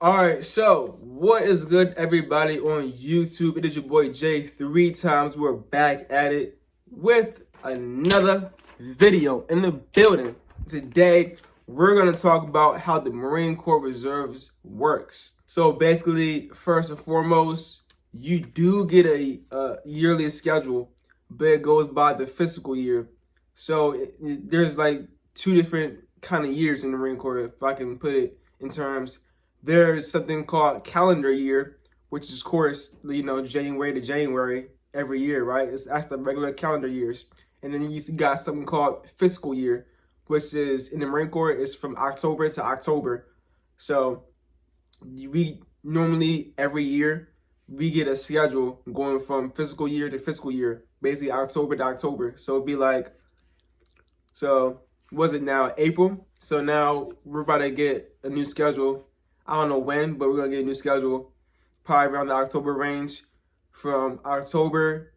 All right, so what is good, everybody on YouTube? It is your boy Jay 3 times. We're back at it with another video in the building. Today, we're going to talk about how the Marine Corps Reserves works. So basically, first and foremost, you do get a yearly schedule, but it goes by the fiscal year. So there's like two different kind of years in the Marine Corps, if I can put it in terms. There's something called calendar year, which is, of course, January to January every year, right? That's the regular calendar years. And then you got something called fiscal year, which is in the Marine Corps is from October to October. So we normally every year we get a schedule going from fiscal year to fiscal year, basically October to October. So it'd be like, so was it now April? So now we're about to get a new schedule. I don't know when, but we're going to get a new schedule probably around the October range from October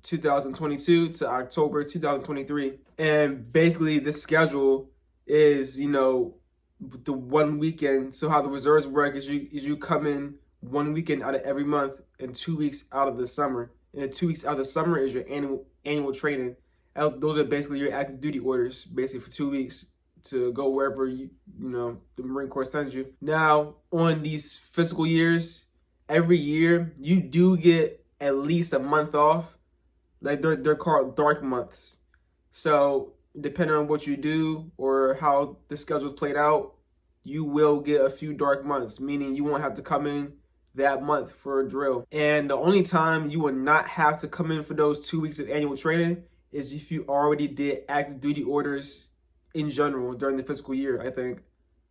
2022 to October 2023. And basically this schedule is, the one weekend. So how the reserves work is you come in one weekend out of every month and 2 weeks out of the summer. And 2 weeks out of the summer is your annual training. Those are basically your active duty orders, basically for 2 weeks to go wherever the Marine Corps sends you. Now, on these fiscal years, every year you do get at least a month off. Like they're called dark months. So depending on what you do or how the schedule's played out, you will get a few dark months, meaning you won't have to come in that month for a drill. And the only time you will not have to come in for those 2 weeks of annual training is if you already did active duty orders in general during the fiscal year,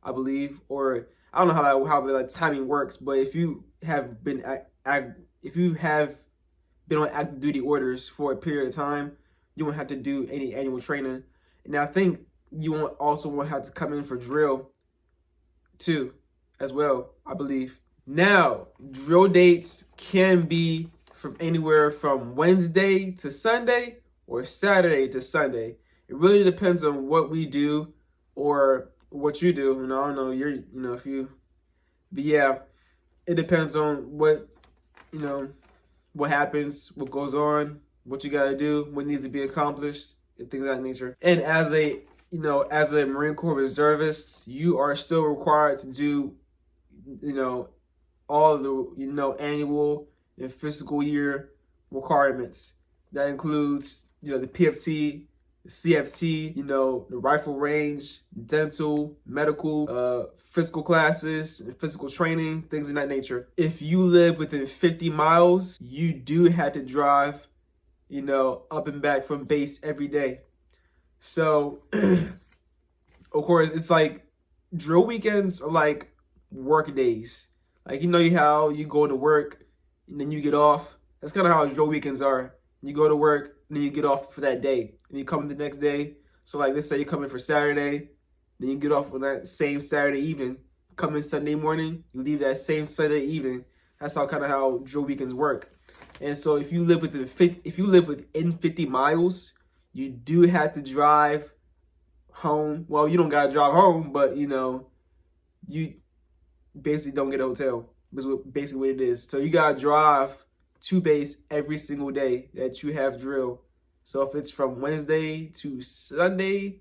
I believe, or I don't know how the timing works, but if you have been on active duty orders for a period of time, you won't have to do any annual training. And I think you won't have to come in for drill too, as well, I believe. Now, drill dates can be from anywhere from Wednesday to Sunday or Saturday to Sunday. It really depends on what we do or what you do. And I don't know, but yeah, it depends on what happens, what goes on, what you got to do, what needs to be accomplished, and things of that nature. And as a Marine Corps reservist, you are still required to do, all the, annual and fiscal year requirements. That includes, the PFT, CFT, the rifle range, dental, medical, physical classes, physical training, things of that nature. If you live within 50 miles, you do have to drive, up and back from base every day. So, of course, it's like drill weekends are like work days. Like, how you go to work and then you get off. That's kind of how drill weekends are. You go to work, and then you get off for that day. And you come the next day. So like, let's say you come in for Saturday, then you get off on that same Saturday evening. Come in Sunday morning, you leave that same Sunday evening. That's how drill weekends work. And so if you live within 50 miles, you do have to drive home. Well, you don't gotta drive home, but you basically don't get a hotel. That's basically what it is. So you gotta drive to base every single day that you have drill. So if it's from Wednesday to Sunday,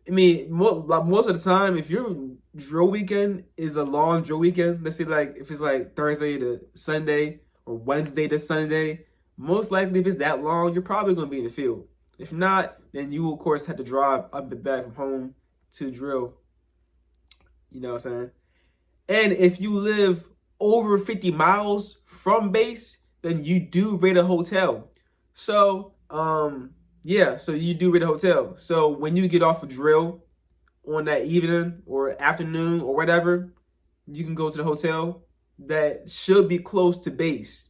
most of the time, if your drill weekend is a long drill weekend, let's say like if it's like Thursday to Sunday or Wednesday to Sunday, most likely if it's that long, you're probably going to be in the field. If not, then you will, of course, have to drive up and back from home to drill. You know what I'm saying? And if you live over 50 miles from base, then you do rate a hotel. So, so you do rate a hotel. So when you get off a drill on that evening or afternoon or whatever, you can go to the hotel that should be close to base.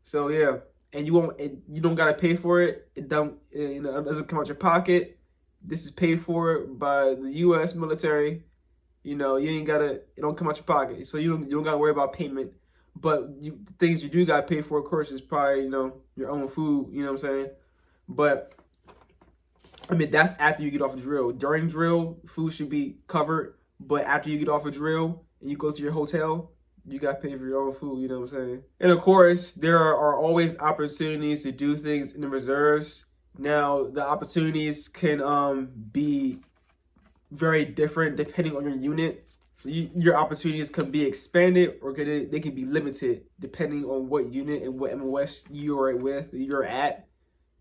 So yeah, and you don't gotta pay for it. It doesn't come out your pocket. This is paid for by the U.S. military. It don't come out your pocket. So you don't gotta worry about payment. But the things you do got to pay for, of course, is probably, your own food, you know what I'm saying? But, that's after you get off a drill. During drill, food should be covered. But after you get off a drill and you go to your hotel, you got to pay for your own food, you know what I'm saying? And of course, there are always opportunities to do things in the reserves. Now, the opportunities can be very different depending on your unit. So your opportunities can be expanded or they can be limited depending on what unit and what MOS you're at.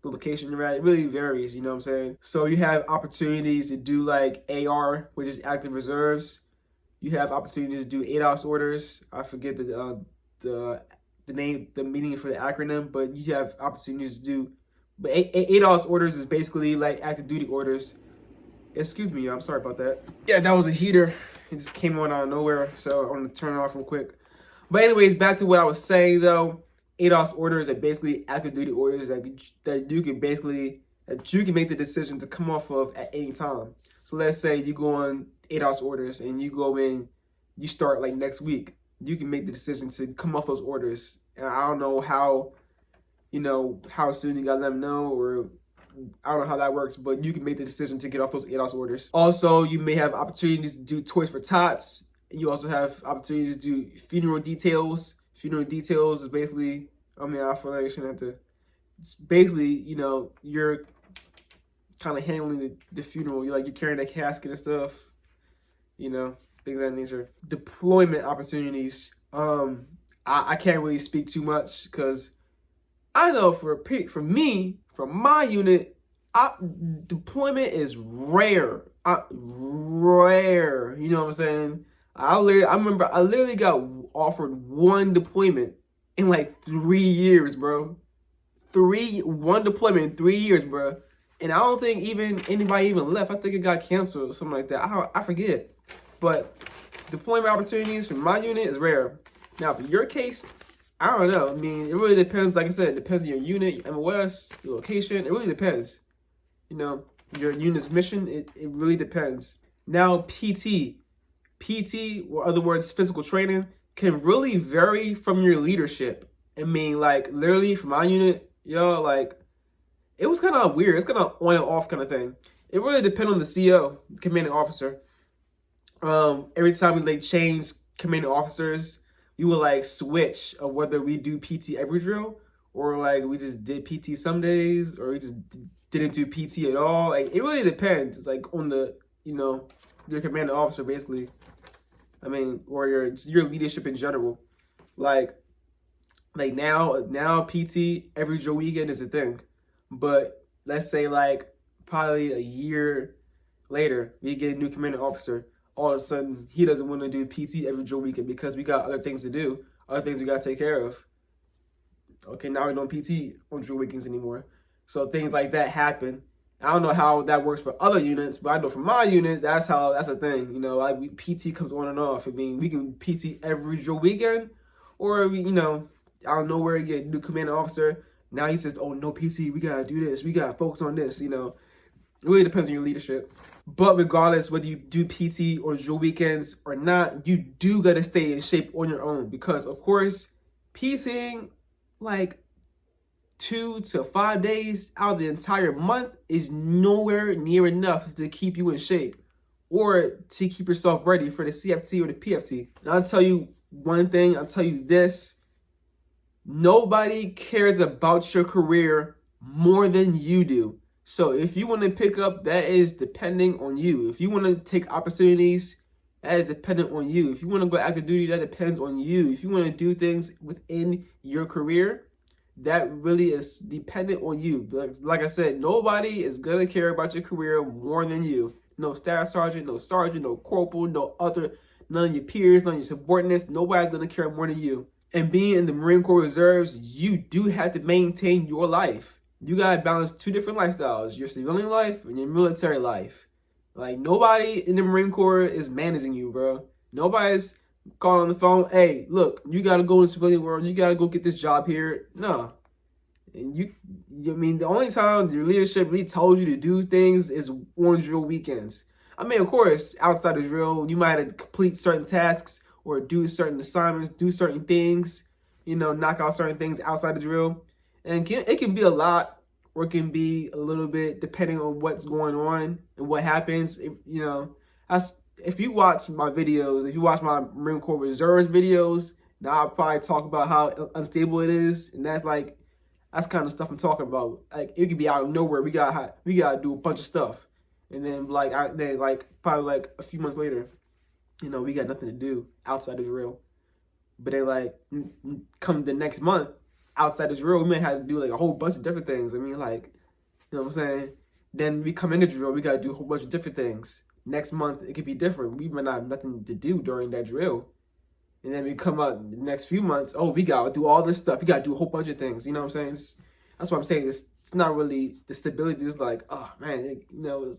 The location you're at, it really varies, you know what I'm saying? So you have opportunities to do like AR, which is active reserves. You have opportunities to do ADOS orders. I forget the name, the meaning for the acronym, but you have opportunities to do. But ADOS orders is basically like active duty orders. Excuse me, I'm sorry about that. Yeah, that was a heater. It just came on out of nowhere, so I'm gonna turn it off real quick. But anyways, back to what I was saying though. ADOS orders are basically active duty orders that you can make the decision to come off of at any time. So let's say you go on ADOS orders and you go in, you start like next week. You can make the decision to come off those orders. And I don't know how soon you gotta let them know, or I don't know how that works, but you can make the decision to get off those ADOS orders. Also, you may have opportunities to do Toys for Tots. You also have opportunities to do funeral details. Funeral details is basically, I feel like I shouldn't have to. It's basically, you're kind of handling the funeral. You're carrying the casket and stuff, things of that nature. Deployment opportunities. I can't really speak too much because I know for me, from my unit, deployment is rare. Rare. You know what I'm saying? I remember I literally got offered one deployment in like 3 years, bro. One deployment in 3 years, bro. And I don't think anybody even left. I think it got canceled or something like that. I forget. But deployment opportunities for my unit is rare. Now, for your case, I don't know. It really depends. Like I said, it depends on your unit, your MOS, your location. It really depends. Your unit's mission, it really depends. Now, PT, or other words, physical training, can really vary from your leadership. Literally for my unit, it was kind of weird. It's kind of on and off kind of thing. It really depends on the CO, commanding officer. Every time we change commanding officers, we would switch of whether we do PT every drill or we just did PT some days, or we just didn't do PT at all. It really depends. It's on the your commanding officer basically. Or your leadership in general. Now PT every drill weekend is a thing. But let's say probably a year later, we get a new commanding officer. All of a sudden, he doesn't want to do PT every drill weekend because we got other things to do, other things we got to take care of. Okay, now we don't PT on drill weekends anymore. So things like that happen. I don't know how that works for other units, but I know for my unit, that's a thing. PT comes on and off. We can PT every drill weekend, or I don't know where you get a new commanding officer. Now he says, oh, no PT, we got to do this. We got to focus on this, It really depends on your leadership. But regardless, whether you do PT or drill weekends or not, you do got to stay in shape on your own. Because, of course, PTing 2 to 5 days out of the entire month is nowhere near enough to keep you in shape or to keep yourself ready for the CFT or the PFT. And I'll tell you one thing, I'll tell you this. Nobody cares about your career more than you do. So if you want to pick up, that is depending on you. If you want to take opportunities, that is dependent on you. If you want to go active duty, that depends on you. If you want to do things within your career, that really is dependent on you. But like I said, nobody is going to care about your career more than you. No staff sergeant, no sergeant, no corporal, none of your peers, none of your subordinates. Nobody's going to care more than you. And being in the Marine Corps Reserves, you do have to maintain your life. You got to balance two different lifestyles, your civilian life and your military life. Nobody in the Marine Corps is managing you, bro. Nobody's calling on the phone, hey, look, you got to go in the civilian world. You got to go get this job here. No. And the only time your leadership really tells you to do things is on drill weekends. Of course, outside of drill, you might have to complete certain tasks or do certain assignments, do certain things, knock out certain things outside the drill. And it can be a lot, or it can be a little bit depending on what's going on and what happens. if you watch my videos, if you watch my Marine Corps Reserves videos, now I'll probably talk about how unstable it is, and that's kind of stuff I'm talking about. Like it could be out of nowhere. We gotta do a bunch of stuff, and then probably like a few months later, we got nothing to do outside of drill. But then come the next month, outside of drill, we may have to do like a whole bunch of different things. I mean, like, you know what I'm saying? Then we come into drill, we gotta do a whole bunch of different things. Next month it could be different. We might not have nothing to do during that drill. And then we come up the next few months, oh, we gotta do all this stuff. We gotta do a whole bunch of things. You know what I'm saying? That's what I'm saying. It's not really the stability. It's like, oh man, you know what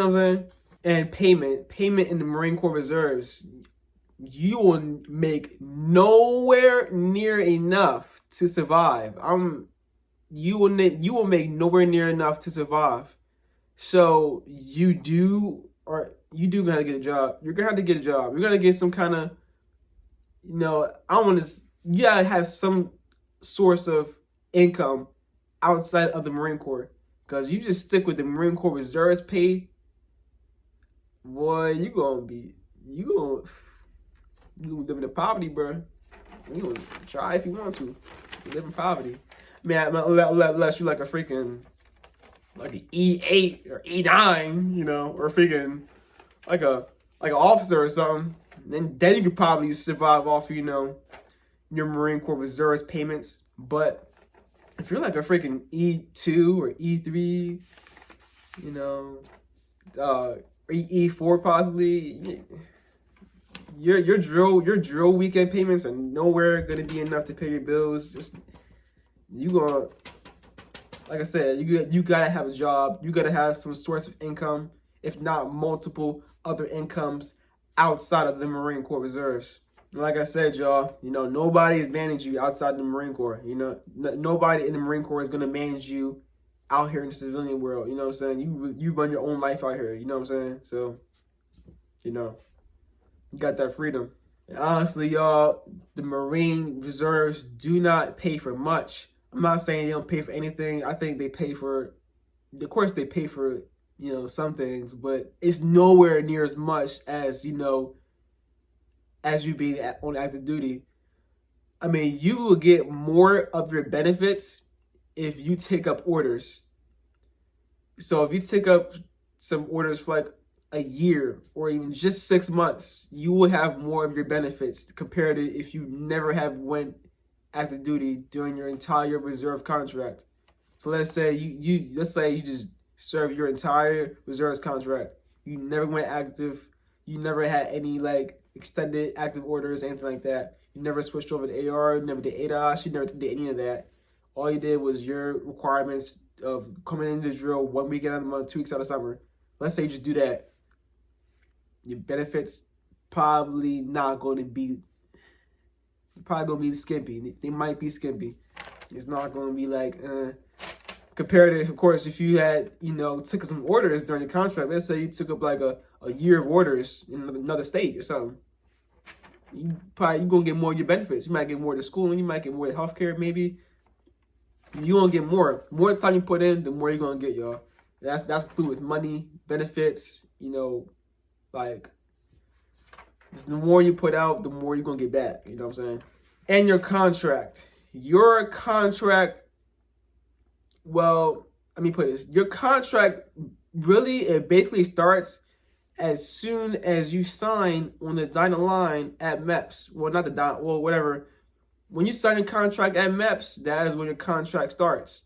I'm saying? And payment in the Marine Corps Reserves, you will make nowhere near enough to survive. You will make nowhere near enough to survive. So you do gotta get a job. You're gonna have to get a job. You're gonna get some kind of, you gotta have some source of income outside of the Marine Corps. Because you just stick with the Marine Corps Reserves pay, boy, you gonna live in poverty, bro. You gonna try if you want to. You live in poverty. Man, unless you like a freaking, like an E8 or E9, or freaking like an officer or something. Then you could probably survive off, your Marine Corps Reserves payments. But if you're like a freaking E2 or E3, or E4 possibly, your drill weekend payments are nowhere gonna be enough to pay your bills. Like I said, you gotta have a job. You gotta have some source of income, if not multiple other incomes outside of the Marine Corps Reserves. Like I said, y'all, nobody is managing you outside the Marine Corps. Nobody in the Marine Corps is gonna manage you out here in the civilian world. You know what I'm saying? You run your own life out here. You know what I'm saying? So, you got that freedom. And honestly, y'all, the Marine Reserves do not pay for much. I'm not saying they don't pay for anything. I think they pay for, of course they pay for, some things, but it's nowhere near as much as, as you being on active duty. I mean, you will get more of your benefits if you take up orders. So if you take up some orders for like a year or even just 6 months, you will have more of your benefits compared to if you never have went active duty during your entire reserve contract. So let's say you just serve your entire reserves contract. You never went active. You never had any extended active orders, anything like that. You never switched over to AR. You never did ADOS. You never did any of that. All you did was your requirements of coming into the drill 1 weekend out of the month, 2 weeks out of summer. Let's say you just do that. Your benefits probably going to be skimpy. They might be skimpy. It's not going to be compared to, of course, if you had, took some orders during the contract. Let's say you took up like a year of orders in another state or something. You're going to get more of your benefits. You might get more of the schooling. You might get more of the healthcare, maybe. You're going to get more. More time you put in, the more you're going to get, y'all. That's included with money, benefits, the more you put out, the more you're going to get back. You know what I'm saying? And your contract. Well, let me put this. Your contract it basically starts as soon as you sign on the dotted line at MEPS. Well, not the dot, well, whatever. When you sign a contract at MEPS, that is when your contract starts.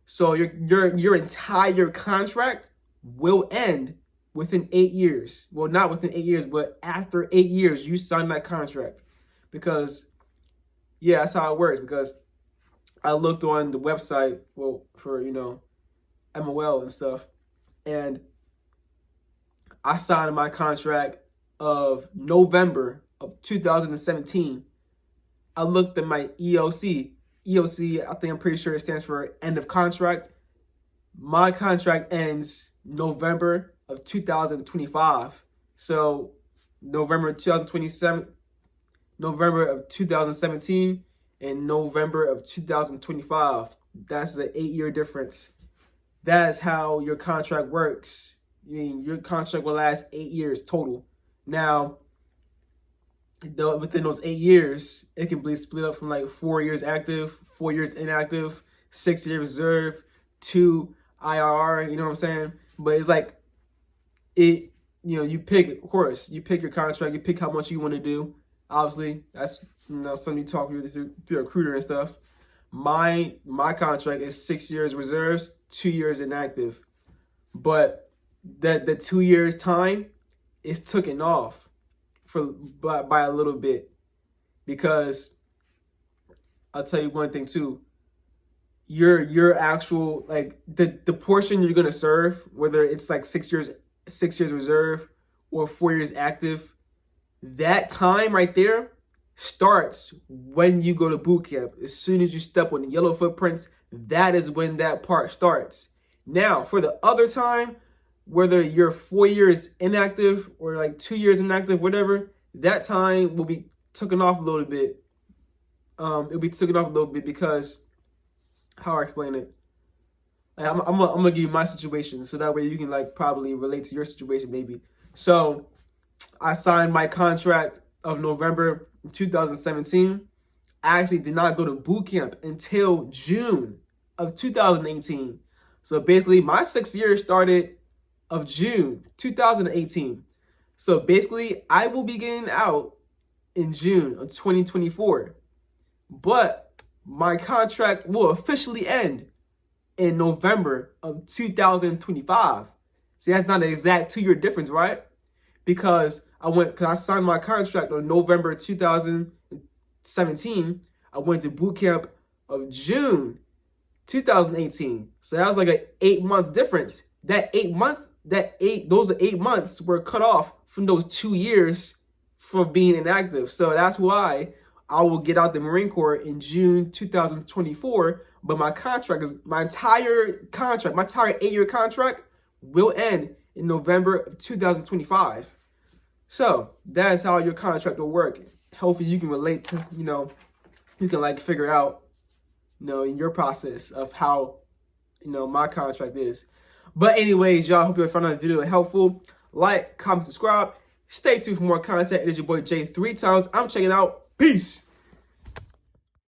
So your entire contract will end within 8 years. Well, not within 8 years, but after 8 years, you sign that contract. Because, yeah, that's how it works. Because I looked on the website, for, MOL and stuff. And I signed my contract of November of 2017. I looked at my EOC. EOC, I think I'm pretty sure it stands for end of contract. My contract ends November of 2025. So November 2027, November of 2017, and November of 2025. That's the 8-year difference. That's how your contract works. I mean, your contract will last 8 years total. Now, within those 8 years, it can be split up from like 4 years active, 4 years inactive, 6 years reserve, 2 IRR. You know what I'm saying? But it's like it. You know, you pick. Of course, you pick your contract. You pick how much you want to do. Obviously, that's something you talk through your recruiter and stuff. My contract is 6 years reserves, 2 years inactive, but the 2 years time is taken off by a little bit, because I'll tell you one thing too. Your actual, like, the portion you're gonna serve, whether it's like 6 years reserve or 4 years active, that time right there starts when you go to boot camp. As soon as you step on the yellow footprints, that is when that part starts. Now, for the other time, whether you're 4 years inactive or like 2 years inactive, whatever, that time will be taken off a little bit. It'll be taken off a little bit because, how I explain it, like, I'm gonna give you my situation, so that way you can like probably relate to your situation maybe. So I signed my contract of November 2017. I actually did not go to boot camp until June of 2018. So basically, my 6 years started of June 2018. So basically, I will be getting out in June of 2024. But my contract will officially end in November of 2025. See, that's not an exact 2 year difference, right? Because I signed my contract on November 2017. I went to boot camp of June 2018. So that was like an 8-month difference. Those 8 months were cut off from those 2 years for being inactive. So that's why I will get out the Marine Corps in June 2024. But my entire 8-year contract will end in November of 2025. So that's how your contract will work. Hopefully you can relate to, you can like figure out, in your process of how, my contract is. But anyways, y'all, hope you found that video helpful. Like, comment, subscribe. Stay tuned for more content. It is your boy Jay 3 times. I'm checking out. Peace.